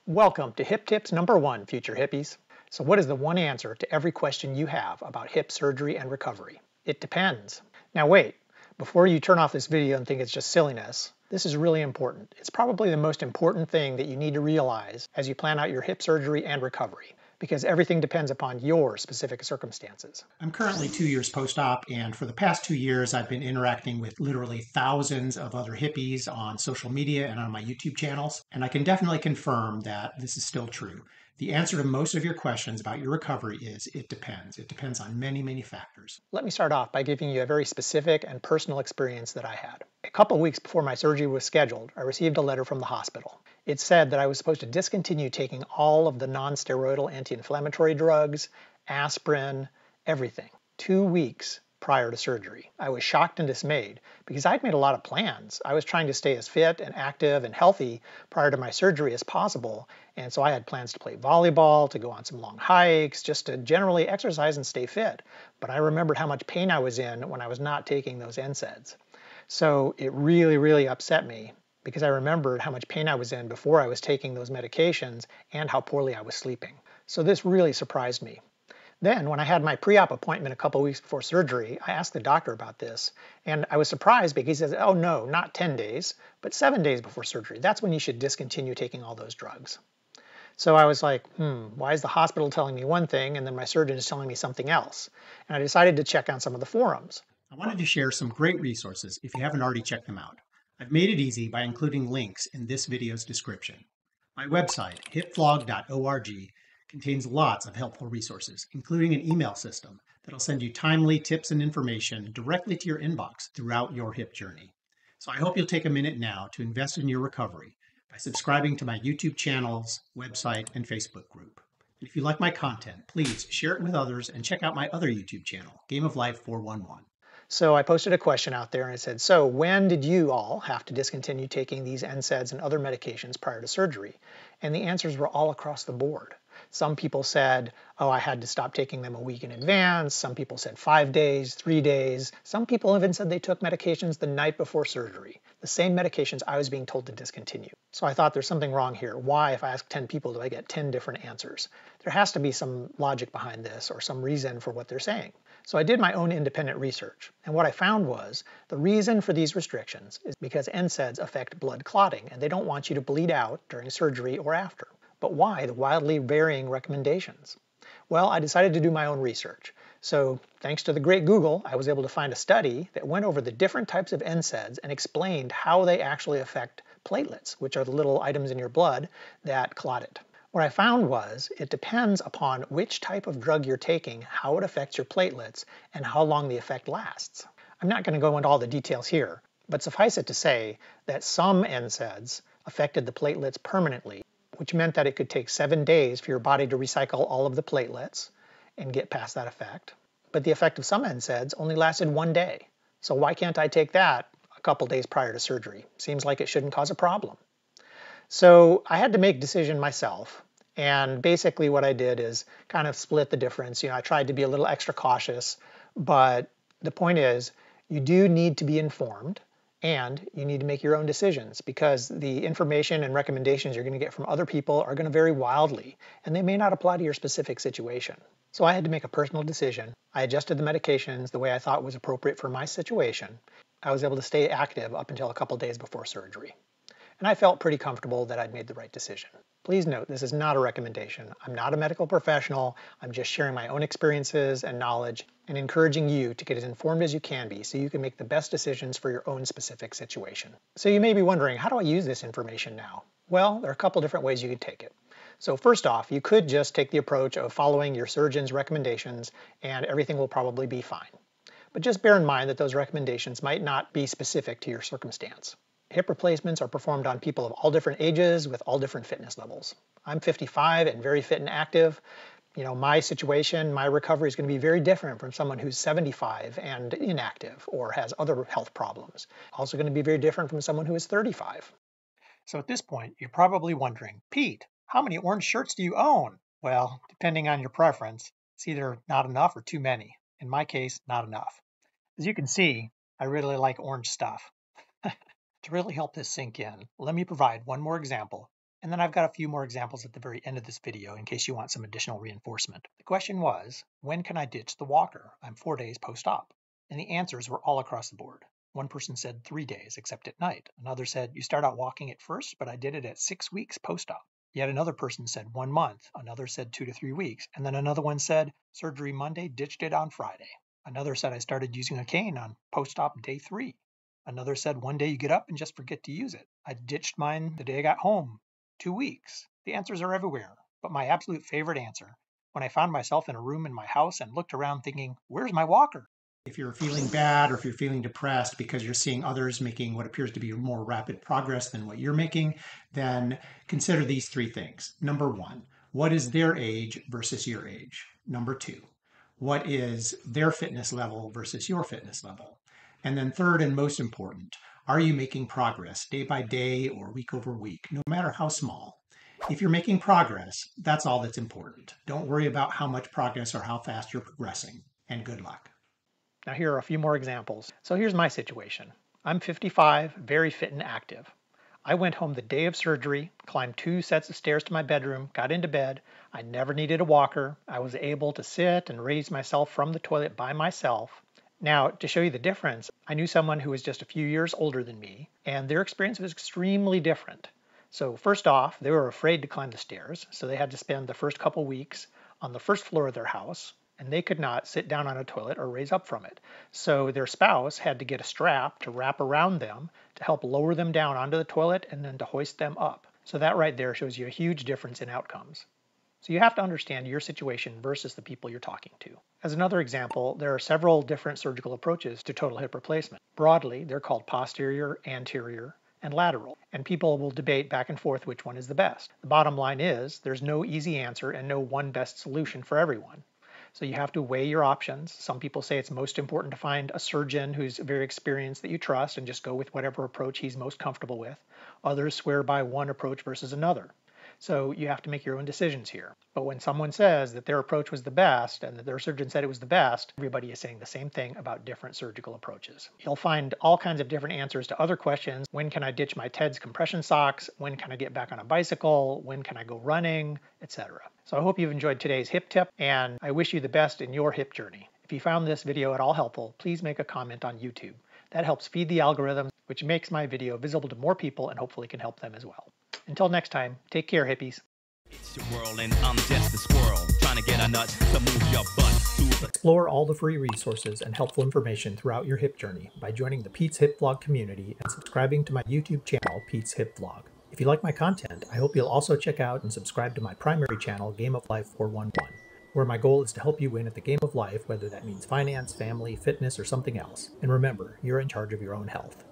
Welcome to Hip Tips number 1, future hippies. So what is the one answer to every question you have about hip surgery and recovery? It depends. Now wait, before you turn off this video and think it's just silliness, this is really important. It's probably the most important thing that you need to realize as you plan out your hip surgery and recovery, because everything depends upon your specific circumstances. I'm currently 2 years post-op, and for the past 2 years, I've been interacting with literally thousands of other hippies on social media and on my YouTube channels, and I can definitely confirm that this is still true. The answer to most of your questions about your recovery is it depends. It depends on many, many factors. Let me start off by giving you a very specific and personal experience that I had. A couple weeks before my surgery was scheduled, I received a letter from the hospital. It said that I was supposed to discontinue taking all of the non-steroidal anti-inflammatory drugs, aspirin, everything, 2 weeks prior to surgery. I was shocked and dismayed because I'd made a lot of plans. I was trying to stay as fit and active and healthy prior to my surgery as possible, and so I had plans to play volleyball, to go on some long hikes, just to generally exercise and stay fit. But I remembered how much pain I was in when I was not taking those NSAIDs. So it really, really upset me because I remembered how much pain I was in before I was taking those medications and how poorly I was sleeping. So this really surprised me. Then, when I had my pre-op appointment a couple weeks before surgery, I asked the doctor about this, and I was surprised because he says, oh no, not 10 days, but 7 days before surgery. That's when you should discontinue taking all those drugs. So I was like, why is the hospital telling me one thing and then my surgeon is telling me something else? And I decided to check on some of the forums. I wanted to share some great resources if you haven't already checked them out. I've made it easy by including links in this video's description. My website, hipflog.org, contains lots of helpful resources, including an email system that'll send you timely tips and information directly to your inbox throughout your hip journey. So I hope you'll take a minute now to invest in your recovery by subscribing to my YouTube channels, website, and Facebook group. And if you like my content, please share it with others and check out my other YouTube channel, Game of Life 411. So I posted a question out there and it said, so when did you all have to discontinue taking these NSAIDs and other medications prior to surgery? And the answers were all across the board. Some people said, oh, I had to stop taking them a week in advance. Some people said 5 days, 3 days. Some people even said they took medications the night before surgery, the same medications I was being told to discontinue. So I thought there's something wrong here. Why, if I ask 10 people, do I get 10 different answers? There has to be some logic behind this or some reason for what they're saying. So I did my own independent research, and what I found was the reason for these restrictions is because NSAIDs affect blood clotting, and they don't want you to bleed out during surgery or after. But why the wildly varying recommendations? Well, I decided to do my own research. So thanks to the great Google, I was able to find a study that went over the different types of NSAIDs and explained how they actually affect platelets, which are the little items in your blood that clot it. What I found was it depends upon which type of drug you're taking, how it affects your platelets, and how long the effect lasts. I'm not going to go into all the details here, but suffice it to say that some NSAIDs affected the platelets permanently, which meant that it could take 7 days for your body to recycle all of the platelets and get past that effect. But the effect of some NSAIDs only lasted 1 day. So why can't I take that a couple days prior to surgery? Seems like it shouldn't cause a problem. So I had to make a decision myself. And basically what I did is kind of split the difference. I tried to be a little extra cautious, but the point is you do need to be informed and you need to make your own decisions because the information and recommendations you're going to get from other people are going to vary wildly and they may not apply to your specific situation. So I had to make a personal decision. I adjusted the medications the way I thought was appropriate for my situation. I was able to stay active up until a couple days before surgery. And I felt pretty comfortable that I'd made the right decision. Please note, this is not a recommendation. I'm not a medical professional. I'm just sharing my own experiences and knowledge and encouraging you to get as informed as you can be so you can make the best decisions for your own specific situation. So you may be wondering, how do I use this information now? Well, there are a couple different ways you could take it. So first off, you could just take the approach of following your surgeon's recommendations and everything will probably be fine. But just bear in mind that those recommendations might not be specific to your circumstance. Hip replacements are performed on people of all different ages with all different fitness levels. I'm 55 and very fit and active. My situation, my recovery is going to be very different from someone who's 75 and inactive or has other health problems. Also going to be very different from someone who is 35. So at this point, you're probably wondering, Pete, how many orange shirts do you own? Well, depending on your preference, it's either not enough or too many. In my case, not enough. As you can see, I really like orange stuff. To really help this sink in, let me provide one more example And then I've got a few more examples at the very end of this video in case you want some additional reinforcement. The question was, when can I ditch the walker? I'm 4 days post-op. And the answers were all across the board. One person said 3 days, except at night. Another said, you start out walking at first, but I did it at 6 weeks post-op. Yet another person said 1 month. Another said 2 to 3 weeks. And then another one said, surgery Monday, ditched it on Friday. Another said I started using a cane on post-op day 3. Another said one day you get up and just forget to use it. I ditched mine the day I got home. 2 weeks. The answers are everywhere, but my absolute favorite answer, when I found myself in a room in my house and looked around thinking, where's my walker? If you're feeling bad or if you're feeling depressed because you're seeing others making what appears to be more rapid progress than what you're making, then consider these 3 things. Number 1, what is their age versus your age? Number 2, what is their fitness level versus your fitness level? And then third and most important, are you making progress day by day or week over week, no matter how small? If you're making progress, that's all that's important. Don't worry about how much progress or how fast you're progressing, and good luck. Now here are a few more examples. So here's my situation. I'm 55, very fit and active. I went home the day of surgery, climbed 2 sets of stairs to my bedroom, got into bed. I never needed a walker. I was able to sit and raise myself from the toilet by myself. Now, to show you the difference, I knew someone who was just a few years older than me, and their experience was extremely different. So first off, they were afraid to climb the stairs, so they had to spend the first couple weeks on the first floor of their house, and they could not sit down on a toilet or raise up from it. So their spouse had to get a strap to wrap around them to help lower them down onto the toilet and then to hoist them up. So that right there shows you a huge difference in outcomes. So you have to understand your situation versus the people you're talking to. As another example, there are several different surgical approaches to total hip replacement. Broadly, they're called posterior, anterior, and lateral, and people will debate back and forth which one is the best. The bottom line is there's no easy answer and no one best solution for everyone. So you have to weigh your options. Some people say it's most important to find a surgeon who's very experienced that you trust and just go with whatever approach he's most comfortable with. Others swear by one approach versus another. So you have to make your own decisions here. But when someone says that their approach was the best and that their surgeon said it was the best, everybody is saying the same thing about different surgical approaches. You'll find all kinds of different answers to other questions. When can I ditch my TEDS compression socks? When can I get back on a bicycle? When can I go running? Etc. So I hope you've enjoyed today's hip tip, and I wish you the best in your hip journey. If you found this video at all helpful, please make a comment on YouTube. That helps feed the algorithm, which makes my video visible to more people and hopefully can help them as well. Until next time, take care, hippies. It's your world and I'm just a squirrel trying to get a nut to move your butt to. Explore all the free resources and helpful information throughout your hip journey by joining the Pete's Hip Vlog community and subscribing to my YouTube channel, Pete's Hip Vlog. If you like my content, I hope you'll also check out and subscribe to my primary channel, Game of Life 411, where my goal is to help you win at the game of life, whether that means finance, family, fitness, or something else. And remember, you're in charge of your own health.